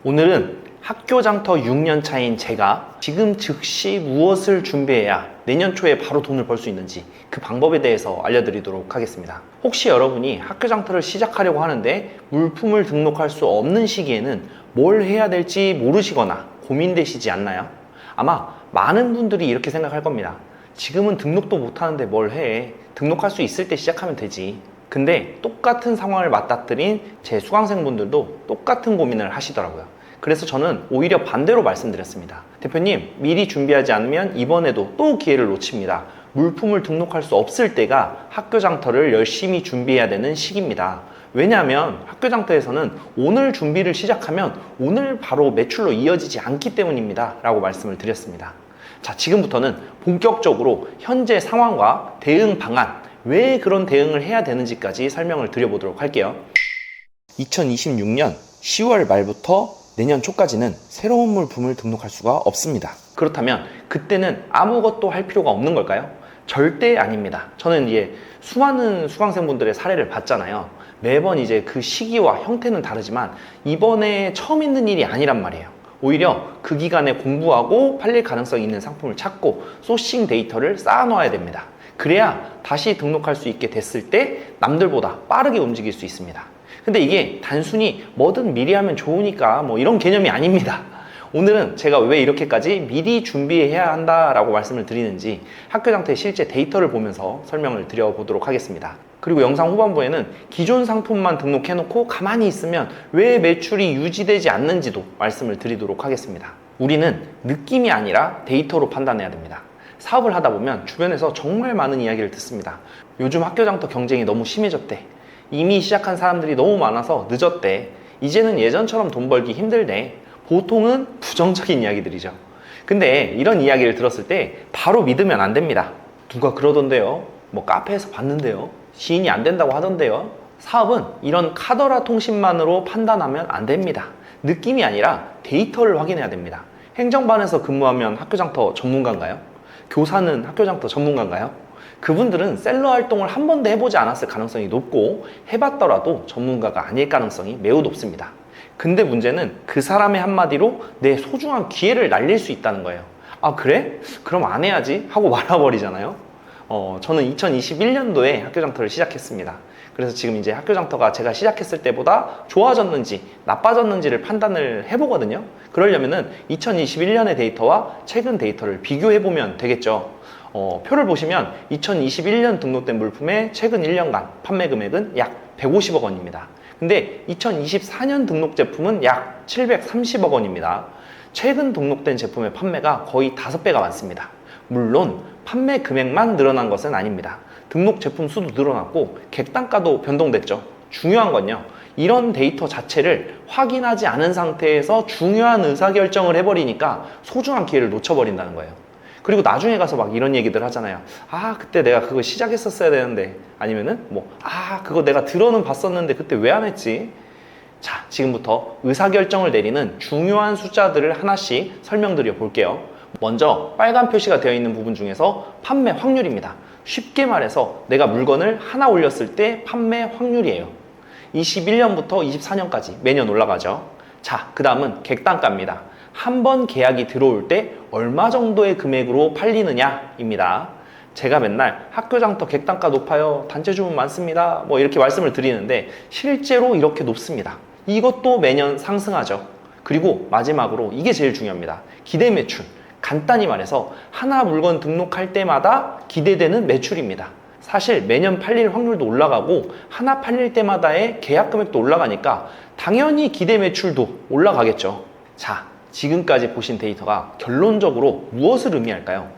오늘은 학교 장터 6년 차인 제가 지금 즉시 무엇을 준비해야 내년 초에 바로 돈을 벌 수 있는지 그 방법에 대해서 알려드리도록 하겠습니다. 혹시 여러분이 학교 장터를 시작하려고 하는데 물품을 등록할 수 없는 시기에는 뭘 해야 될지 모르시거나 고민되시지 않나요? 아마 많은 분들이 이렇게 생각할 겁니다. 지금은 등록도 못하는데 뭘 해? 등록할 수 있을 때 시작하면 되지. 근데 똑같은 상황을 맞닥뜨린 제 수강생분들도 똑같은 고민을 하시더라고요. 그래서 저는 오히려 반대로 말씀드렸습니다. 대표님, 미리 준비하지 않으면 이번에도 또 기회를 놓칩니다. 물품을 등록할 수 없을 때가 학교 장터를 열심히 준비해야 되는 시기입니다. 왜냐하면 학교 장터에서는 오늘 준비를 시작하면 오늘 바로 매출로 이어지지 않기 때문입니다. 라고 말씀을 드렸습니다. 자, 지금부터는 본격적으로 현재 상황과 대응 방안, 왜 그런 대응을 해야 되는지까지 설명을 드려보도록 할게요. 2026년 10월 말부터 내년 초까지는 새로운 물품을 등록할 수가 없습니다. 그렇다면 그때는 아무것도 할 필요가 없는 걸까요? 절대 아닙니다. 저는 이제 수많은 수강생분들의 사례를 봤잖아요. 매번 이제 그 시기와 형태는 다르지만 이번에 처음 있는 일이 아니란 말이에요. 오히려 그 기간에 공부하고 팔릴 가능성이 있는 상품을 찾고 소싱 데이터를 쌓아놓아야 됩니다. 그래야 다시 등록할 수 있게 됐을 때 남들보다 빠르게 움직일 수 있습니다. 근데 이게 단순히 뭐든 미리 하면 좋으니까 뭐 이런 개념이 아닙니다. 오늘은 제가 왜 이렇게까지 미리 준비해야 한다라고 말씀을 드리는지 학교 장터의 실제 데이터를 보면서 설명을 드려보도록 하겠습니다. 그리고 영상 후반부에는 기존 상품만 등록해놓고 가만히 있으면 왜 매출이 유지되지 않는지도 말씀을 드리도록 하겠습니다. 우리는 느낌이 아니라 데이터로 판단해야 됩니다. 사업을 하다 보면 주변에서 정말 많은 이야기를 듣습니다. 요즘 학교 장터 경쟁이 너무 심해졌대. 이미 시작한 사람들이 너무 많아서 늦었대. 이제는 예전처럼 돈 벌기 힘들대. 보통은 부정적인 이야기들이죠. 근데 이런 이야기를 들었을 때 바로 믿으면 안 됩니다. 누가 그러던데요? 뭐 카페에서 봤는데요? 시인이 안 된다고 하던데요? 사업은 이런 카더라 통신만으로 판단하면 안 됩니다. 느낌이 아니라 데이터를 확인해야 됩니다. 행정반에서 근무하면 학교 장터 전문가인가요? 교사는 학교 장터 전문가인가요? 그분들은 셀러 활동을 한 번도 해보지 않았을 가능성이 높고 해봤더라도 전문가가 아닐 가능성이 매우 높습니다. 근데 문제는 그 사람의 한마디로 내 소중한 기회를 날릴 수 있다는 거예요. 아, 그래? 그럼 안 해야지 하고 말아버리잖아요. 저는 2021년도에 학교 장터를 시작했습니다. 그래서 지금 이제 학교 장터가 제가 시작했을 때보다 좋아졌는지 나빠졌는지를 판단을 해보거든요. 그러려면은 2021년의 데이터와 최근 데이터를 비교해보면 되겠죠. 표를 보시면 2021년 등록된 물품의 최근 1년간 판매 금액은 약 150억 원입니다. 근데 2024년 등록 제품은 약 730억 원입니다. 최근 등록된 제품의 판매가 거의 5배가 많습니다. 물론 판매 금액만 늘어난 것은 아닙니다. 등록 제품 수도 늘어났고 객단가도 변동됐죠. 중요한 건요, 이런 데이터 자체를 확인하지 않은 상태에서 중요한 의사결정을 해버리니까 소중한 기회를 놓쳐버린다는 거예요. 그리고 나중에 가서 막 이런 얘기들 하잖아요. 아, 그때 내가 그거 시작했었어야 되는데, 아니면은 그거 내가 들어는 봤었는데 그때 왜 안 했지? 자, 지금부터 의사결정을 내리는 중요한 숫자들을 하나씩 설명드려 볼게요. 먼저 빨간 표시가 되어 있는 부분 중에서 판매 확률입니다. 쉽게 말해서 내가 물건을 하나 올렸을 때 판매 확률이에요. 21년부터 24년까지 매년 올라가죠. 자, 그 다음은 객단가입니다. 한 번 계약이 들어올 때 얼마 정도의 금액으로 팔리느냐입니다. 제가 맨날 학교 장터 객단가 높아요, 단체 주문 많습니다, 뭐 이렇게 말씀을 드리는데 실제로 이렇게 높습니다. 이것도 매년 상승하죠. 그리고 마지막으로 이게 제일 중요합니다. 기대 매출. 간단히 말해서 하나 물건 등록할 때마다 기대되는 매출입니다. 사실 매년 팔릴 확률도 올라가고 하나 팔릴 때마다의 계약 금액도 올라가니까 당연히 기대 매출도 올라가겠죠. 자, 지금까지 보신 데이터가 결론적으로 무엇을 의미할까요?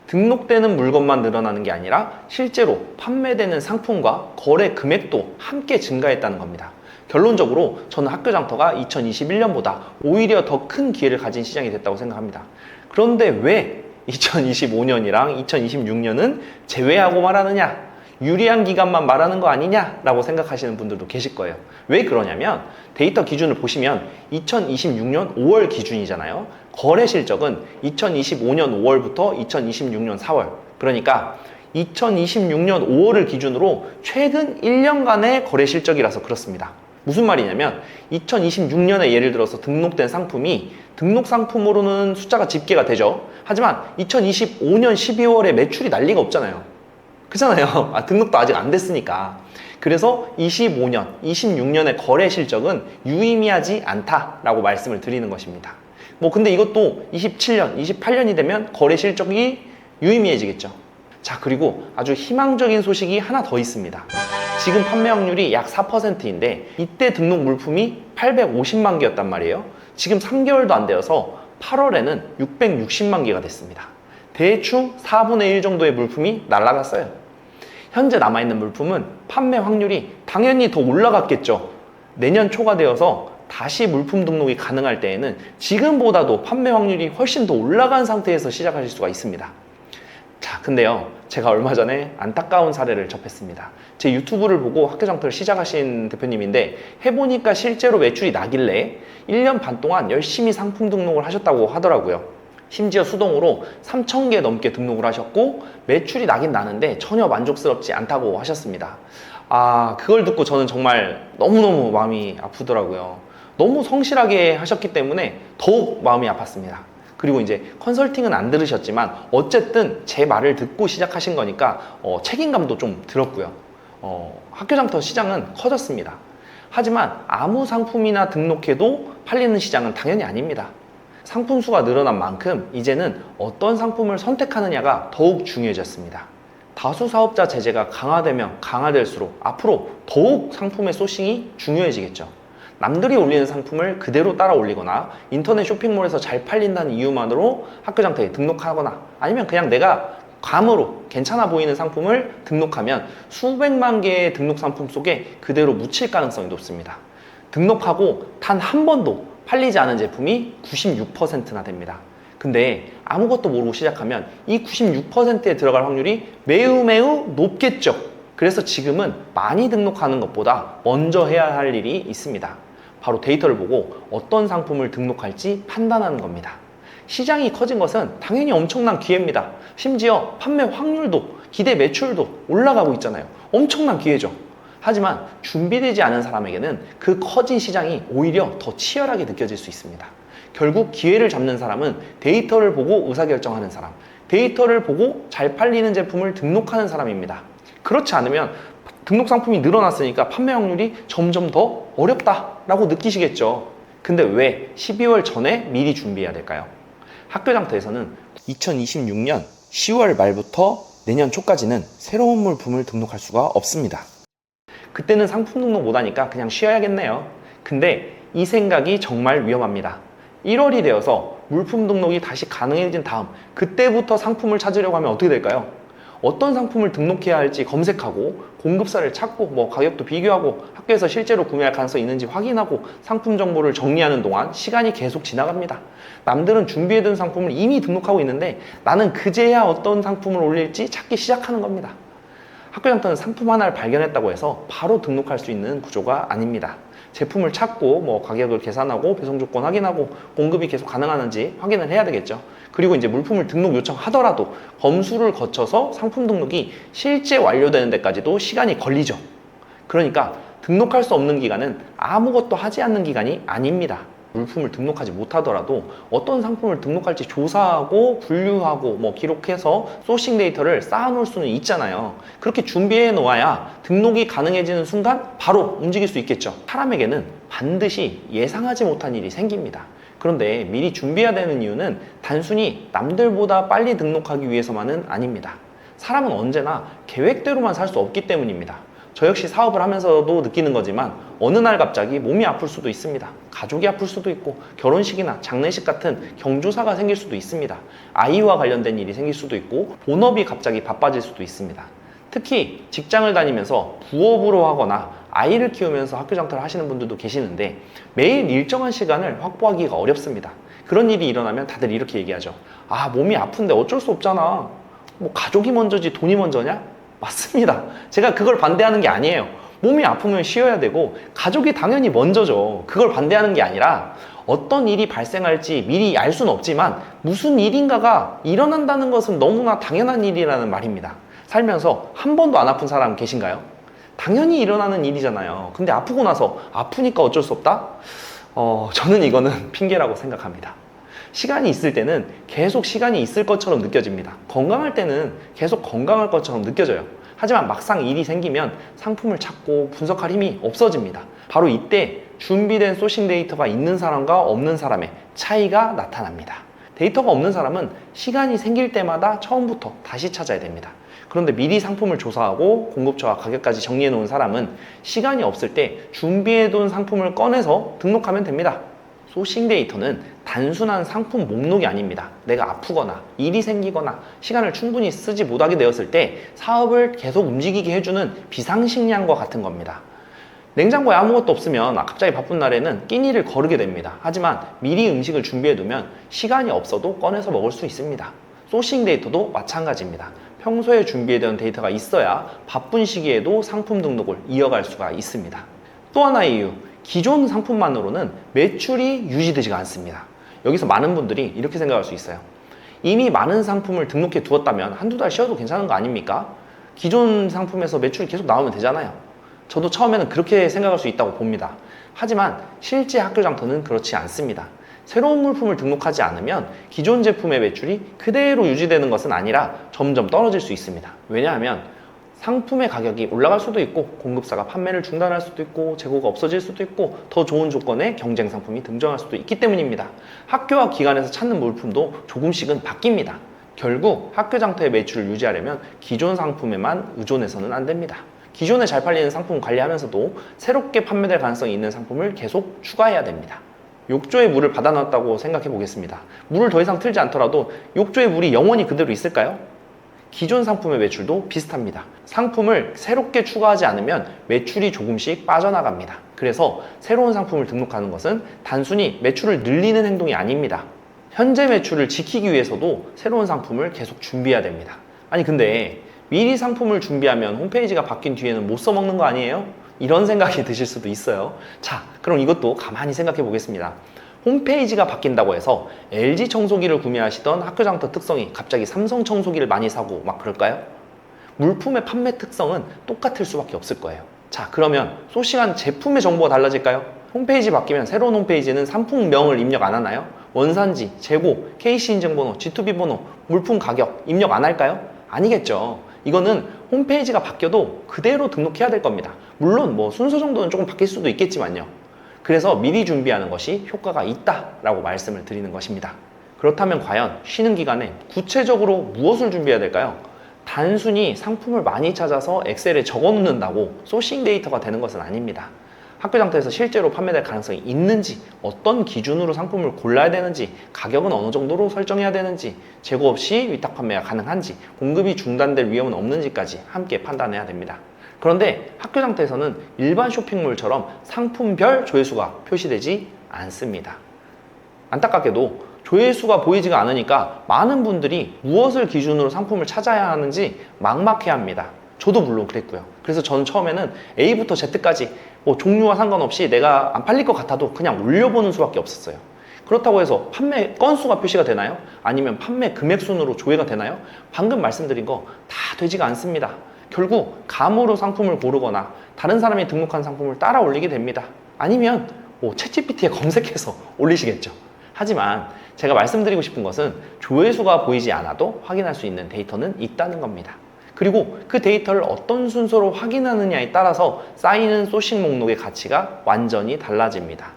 등록되는 물건만 늘어나는 게 아니라 실제로 판매되는 상품과 거래 금액도 함께 증가했다는 겁니다. 결론적으로 저는 학교 장터가 2021년보다 오히려 더 큰 기회를 가진 시장이 됐다고 생각합니다. 그런데 왜 2025년이랑 2026년은 제외하고 말하느냐? 유리한 기간만 말하는 거 아니냐? 라고 생각하시는 분들도 계실 거예요. 왜 그러냐면 데이터 기준을 보시면 2026년 5월 기준이잖아요. 거래 실적은 2025년 5월부터 2026년 4월. 그러니까 2026년 5월을 기준으로 최근 1년간의 거래 실적이라서 그렇습니다. 무슨 말이냐면 2026년에 예를 들어서 등록된 상품이 등록 상품으로는 숫자가 집계가 되죠. 하지만 2025년 12월에 매출이 날 리가 없잖아요. 그렇잖아요. 등록도 아직 안 됐으니까. 그래서 25년, 26년의 거래 실적은 유의미하지 않다라고 말씀을 드리는 것입니다. 근데 이것도 27년, 28년이 되면 거래 실적이 유의미해지겠죠. 자, 그리고 아주 희망적인 소식이 하나 더 있습니다. 지금 판매 확률이 약 4%인데 이때 등록 물품이 850만 개였단 말이에요. 지금 3개월도 안 되어서 8월에는 660만 개가 됐습니다. 대충 4분의 1 정도의 물품이 날아갔어요. 현재 남아있는 물품은 판매 확률이 당연히 더 올라갔겠죠. 내년 초가 되어서 다시 물품 등록이 가능할 때에는 지금보다도 판매 확률이 훨씬 더 올라간 상태에서 시작하실 수가 있습니다. 자, 근데요, 제가 얼마 전에 안타까운 사례를 접했습니다. 제 유튜브를 보고 학교장터를 시작하신 대표님인데 해보니까 실제로 매출이 나길래 1년 반 동안 열심히 상품 등록을 하셨다고 하더라고요. 심지어 수동으로 3,000개 넘게 등록을 하셨고 매출이 나긴 나는데 전혀 만족스럽지 않다고 하셨습니다. 그걸 듣고 저는 정말 너무너무 마음이 아프더라고요. 너무 성실하게 하셨기 때문에 더욱 마음이 아팠습니다. 그리고 이제 컨설팅은 안 들으셨지만 어쨌든 제 말을 듣고 시작하신 거니까 책임감도 좀 들었고요. 학교장터 시장은 커졌습니다. 하지만 아무 상품이나 등록해도 팔리는 시장은 당연히 아닙니다. 상품 수가 늘어난 만큼 이제는 어떤 상품을 선택하느냐가 더욱 중요해졌습니다. 다수 사업자 제재가 강화되면 강화될수록 앞으로 더욱 상품의 소싱이 중요해지겠죠. 남들이 올리는 상품을 그대로 따라 올리거나 인터넷 쇼핑몰에서 잘 팔린다는 이유만으로 학교장터에 등록하거나 아니면 그냥 내가 감으로 괜찮아 보이는 상품을 등록하면 수백만 개의 등록 상품 속에 그대로 묻힐 가능성이 높습니다. 등록하고 단 한 번도 팔리지 않은 제품이 96%나 됩니다. 근데 아무것도 모르고 시작하면 이 96%에 들어갈 확률이 매우 높겠죠. 그래서 지금은 많이 등록하는 것보다 먼저 해야 할 일이 있습니다. 바로 데이터를 보고 어떤 상품을 등록할지 판단하는 겁니다. 시장이 커진 것은 당연히 엄청난 기회입니다. 심지어 판매 확률도 기대 매출도 올라가고 있잖아요. 엄청난 기회죠. 하지만 준비되지 않은 사람에게는 그 커진 시장이 오히려 더 치열하게 느껴질 수 있습니다. 결국 기회를 잡는 사람은 데이터를 보고 의사결정하는 사람, 데이터를 보고 잘 팔리는 제품을 등록하는 사람입니다. 그렇지 않으면 등록 상품이 늘어났으니까 판매 확률이 점점 더 어렵다라고 느끼시겠죠. 근데 왜 12월 전에 미리 준비해야 될까요? 학교장터에서는 2026년 10월 말부터 내년 초까지는 새로운 물품을 등록할 수가 없습니다. 그때는 상품 등록 못하니까 그냥 쉬어야겠네요. 근데 이 생각이 정말 위험합니다. 1월이 되어서 물품 등록이 다시 가능해진 다음 그때부터 상품을 찾으려고 하면 어떻게 될까요? 어떤 상품을 등록해야 할지 검색하고 공급사를 찾고 가격도 비교하고 학교에서 실제로 구매할 가능성이 있는지 확인하고 상품 정보를 정리하는 동안 시간이 계속 지나갑니다. 남들은 준비해둔 상품을 이미 등록하고 있는데 나는 그제야 어떤 상품을 올릴지 찾기 시작하는 겁니다. 학교장터는 상품 하나를 발견했다고 해서 바로 등록할 수 있는 구조가 아닙니다. 제품을 찾고 가격을 계산하고 배송 조건 확인하고 공급이 계속 가능한지 확인을 해야 되겠죠. 그리고 이제 물품을 등록 요청하더라도 검수를 거쳐서 상품 등록이 실제 완료되는 데까지도 시간이 걸리죠. 그러니까 등록할 수 없는 기간은 아무것도 하지 않는 기간이 아닙니다. 물품을 등록하지 못하더라도 어떤 상품을 등록할지 조사하고 분류하고 기록해서 소싱 데이터를 쌓아놓을 수는 있잖아요. 그렇게 준비해 놓아야 등록이 가능해지는 순간 바로 움직일 수 있겠죠. 사람에게는 반드시 예상하지 못한 일이 생깁니다. 그런데 미리 준비해야 되는 이유는 단순히 남들보다 빨리 등록하기 위해서만은 아닙니다. 사람은 언제나 계획대로만 살 수 없기 때문입니다. 저 역시 사업을 하면서도 느끼는 거지만 어느 날 갑자기 몸이 아플 수도 있습니다. 가족이 아플 수도 있고 결혼식이나 장례식 같은 경조사가 생길 수도 있습니다. 아이와 관련된 일이 생길 수도 있고 본업이 갑자기 바빠질 수도 있습니다. 특히 직장을 다니면서 부업으로 하거나 아이를 키우면서 학교장터를 하시는 분들도 계시는데 매일 일정한 시간을 확보하기가 어렵습니다. 그런 일이 일어나면 다들 이렇게 얘기하죠. 몸이 아픈데 어쩔 수 없잖아. 가족이 먼저지 돈이 먼저냐? 맞습니다. 제가 그걸 반대하는 게 아니에요. 몸이 아프면 쉬어야 되고 가족이 당연히 먼저죠. 그걸 반대하는 게 아니라 어떤 일이 발생할지 미리 알 수는 없지만 무슨 일인가가 일어난다는 것은 너무나 당연한 일이라는 말입니다. 살면서 한 번도 안 아픈 사람 계신가요? 당연히 일어나는 일이잖아요. 근데 아프고 나서 아프니까 어쩔 수 없다? 저는 이거는 핑계라고 생각합니다. 시간이 있을 때는 계속 시간이 있을 것처럼 느껴집니다. 건강할 때는 계속 건강할 것처럼 느껴져요. 하지만 막상 일이 생기면 상품을 찾고 분석할 힘이 없어집니다. 바로 이때 준비된 소싱 데이터가 있는 사람과 없는 사람의 차이가 나타납니다. 데이터가 없는 사람은 시간이 생길 때마다 처음부터 다시 찾아야 됩니다. 그런데 미리 상품을 조사하고 공급처와 가격까지 정리해 놓은 사람은 시간이 없을 때 준비해 둔 상품을 꺼내서 등록하면 됩니다. 소싱 데이터는 단순한 상품 목록이 아닙니다. 내가 아프거나 일이 생기거나 시간을 충분히 쓰지 못하게 되었을 때 사업을 계속 움직이게 해주는 비상식량과 같은 겁니다. 냉장고에 아무것도 없으면 갑자기 바쁜 날에는 끼니를 거르게 됩니다. 하지만 미리 음식을 준비해두면 시간이 없어도 꺼내서 먹을 수 있습니다. 소싱 데이터도 마찬가지입니다. 평소에 준비해둔 데이터가 있어야 바쁜 시기에도 상품 등록을 이어갈 수가 있습니다. 또 하나의 이유, 기존 상품만으로는 매출이 유지되지가 않습니다. 여기서 많은 분들이 이렇게 생각할 수 있어요. 이미 많은 상품을 등록해 두었다면 한두 달 쉬어도 괜찮은 거 아닙니까? 기존 상품에서 매출이 계속 나오면 되잖아요. 저도 처음에는 그렇게 생각할 수 있다고 봅니다. 하지만 실제 학교장터는 그렇지 않습니다. 새로운 물품을 등록하지 않으면 기존 제품의 매출이 그대로 유지되는 것은 아니라 점점 떨어질 수 있습니다. 왜냐하면 상품의 가격이 올라갈 수도 있고 공급사가 판매를 중단할 수도 있고 재고가 없어질 수도 있고 더 좋은 조건의 경쟁 상품이 등장할 수도 있기 때문입니다. 학교와 기관에서 찾는 물품도 조금씩은 바뀝니다. 결국 학교장터의 매출을 유지하려면 기존 상품에만 의존해서는 안 됩니다. 기존에 잘 팔리는 상품 관리하면서도 새롭게 판매될 가능성이 있는 상품을 계속 추가해야 됩니다. 욕조에 물을 받아놨다고 생각해 보겠습니다. 물을 더 이상 틀지 않더라도 욕조에 물이 영원히 그대로 있을까요? 기존 상품의 매출도 비슷합니다. 상품을 새롭게 추가하지 않으면 매출이 조금씩 빠져나갑니다. 그래서 새로운 상품을 등록하는 것은 단순히 매출을 늘리는 행동이 아닙니다. 현재 매출을 지키기 위해서도 새로운 상품을 계속 준비해야 됩니다. 아니 근데 미리 상품을 준비하면 홈페이지가 바뀐 뒤에는 못 써먹는 거 아니에요? 이런 생각이 드실 수도 있어요. 자, 그럼 이것도 가만히 생각해 보겠습니다. 홈페이지가 바뀐다고 해서 LG 청소기를 구매하시던 학교장터 특성이 갑자기 삼성 청소기를 많이 사고 막 그럴까요? 물품의 판매 특성은 똑같을 수밖에 없을 거예요. 자, 그러면 소싱한 제품의 정보가 달라질까요? 홈페이지 바뀌면 새로운 홈페이지는 상품명을 입력 안 하나요? 원산지, 재고, KC 인증번호, G2B 번호, 물품 가격 입력 안 할까요? 아니겠죠. 이거는 홈페이지가 바뀌어도 그대로 등록해야 될 겁니다. 물론 순서 정도는 조금 바뀔 수도 있겠지만요. 그래서 미리 준비하는 것이 효과가 있다라고 말씀을 드리는 것입니다. 그렇다면 과연 쉬는 기간에 구체적으로 무엇을 준비해야 될까요? 단순히 상품을 많이 찾아서 엑셀에 적어 놓는다고 소싱 데이터가 되는 것은 아닙니다. 학교장터에서 실제로 판매될 가능성이 있는지, 어떤 기준으로 상품을 골라야 되는지, 가격은 어느 정도로 설정해야 되는지, 재고 없이 위탁 판매가 가능한지, 공급이 중단될 위험은 없는지까지 함께 판단해야 됩니다. 그런데 학교장터에서는 일반 쇼핑몰처럼 상품별 조회수가 표시되지 않습니다. 안타깝게도 조회수가 보이지가 않으니까 많은 분들이 무엇을 기준으로 상품을 찾아야 하는지 막막해합니다. 저도 물론 그랬고요. 그래서 저는 처음에는 A부터 Z까지 종류와 상관없이 내가 안 팔릴 것 같아도 그냥 올려보는 수밖에 없었어요. 그렇다고 해서 판매 건수가 표시가 되나요? 아니면 판매 금액 순으로 조회가 되나요? 방금 말씀드린 거 다 되지가 않습니다. 결국 감으로 상품을 고르거나 다른 사람이 등록한 상품을 따라 올리게 됩니다. 아니면 챗GPT에 검색해서 올리시겠죠. 하지만 제가 말씀드리고 싶은 것은 조회수가 보이지 않아도 확인할 수 있는 데이터는 있다는 겁니다. 그리고 그 데이터를 어떤 순서로 확인하느냐에 따라서 쌓이는 소싱 목록의 가치가 완전히 달라집니다.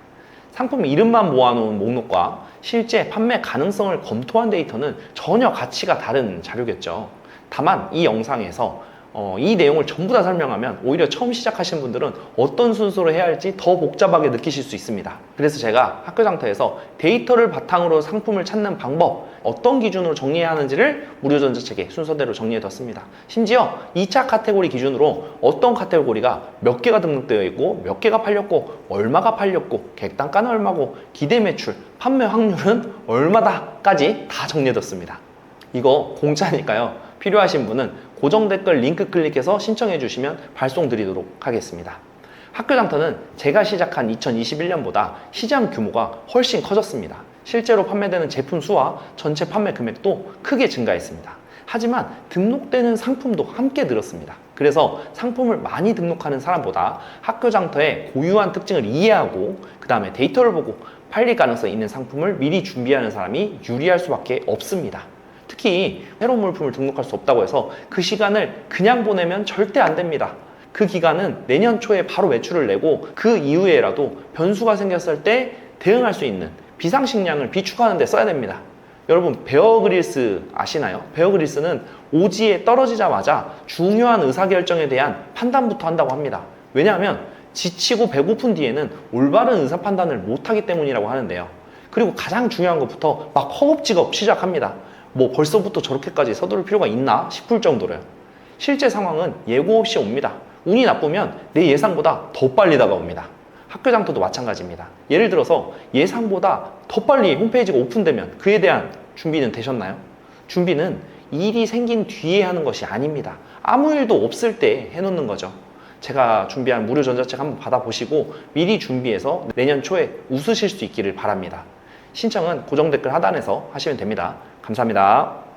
상품 이름만 모아놓은 목록과 실제 판매 가능성을 검토한 데이터는 전혀 가치가 다른 자료겠죠. 다만 이 영상에서 이 내용을 전부 다 설명하면 오히려 처음 시작하시는 분들은 어떤 순서로 해야 할지 더 복잡하게 느끼실 수 있습니다. 그래서 제가 학교장터에서 데이터를 바탕으로 상품을 찾는 방법, 어떤 기준으로 정리해야 하는지를 무료 전자책에 순서대로 정리해뒀습니다. 심지어 2차 카테고리 기준으로 어떤 카테고리가 몇 개가 등록되어 있고 몇 개가 팔렸고 얼마가 팔렸고 객단가는 얼마고 기대 매출, 판매 확률은 얼마다까지 다 정리해뒀습니다. 이거 공짜니까요. 필요하신 분은 고정 댓글 링크 클릭해서 신청해 주시면 발송 드리도록 하겠습니다. 학교장터는 제가 시작한 2021년보다 시장 규모가 훨씬 커졌습니다. 실제로 판매되는 제품 수와 전체 판매 금액도 크게 증가했습니다. 하지만 등록되는 상품도 함께 늘었습니다. 그래서 상품을 많이 등록하는 사람보다 학교 장터의 고유한 특징을 이해하고 그 다음에 데이터를 보고 팔릴 가능성이 있는 상품을 미리 준비하는 사람이 유리할 수밖에 없습니다. 특히 새로운 물품을 등록할 수 없다고 해서 그 시간을 그냥 보내면 절대 안 됩니다. 그 기간은 내년 초에 바로 매출을 내고 그 이후에라도 변수가 생겼을 때 대응할 수 있는 비상식량을 비축하는 데 써야 됩니다. 여러분 베어 그릴스 아시나요? 베어 그릴스는 오지에 떨어지자마자 중요한 의사결정에 대한 판단부터 한다고 합니다. 왜냐하면 지치고 배고픈 뒤에는 올바른 의사 판단을 못하기 때문이라고 하는데요. 그리고 가장 중요한 것부터 막 허겁지겁 시작합니다. 뭐 벌써부터 저렇게까지 서두를 필요가 있나 싶을 정도로요. 실제 상황은 예고 없이 옵니다. 운이 나쁘면 내 예상보다 더 빨리 다가옵니다. 학교 장터도 마찬가지입니다. 예를 들어서 예상보다 더 빨리 홈페이지가 오픈되면 그에 대한 준비는 되셨나요? 준비는 일이 생긴 뒤에 하는 것이 아닙니다. 아무 일도 없을 때 해놓는 거죠. 제가 준비한 무료 전자책 한번 받아보시고 미리 준비해서 내년 초에 웃으실 수 있기를 바랍니다. 신청은 고정 댓글 하단에서 하시면 됩니다. 감사합니다.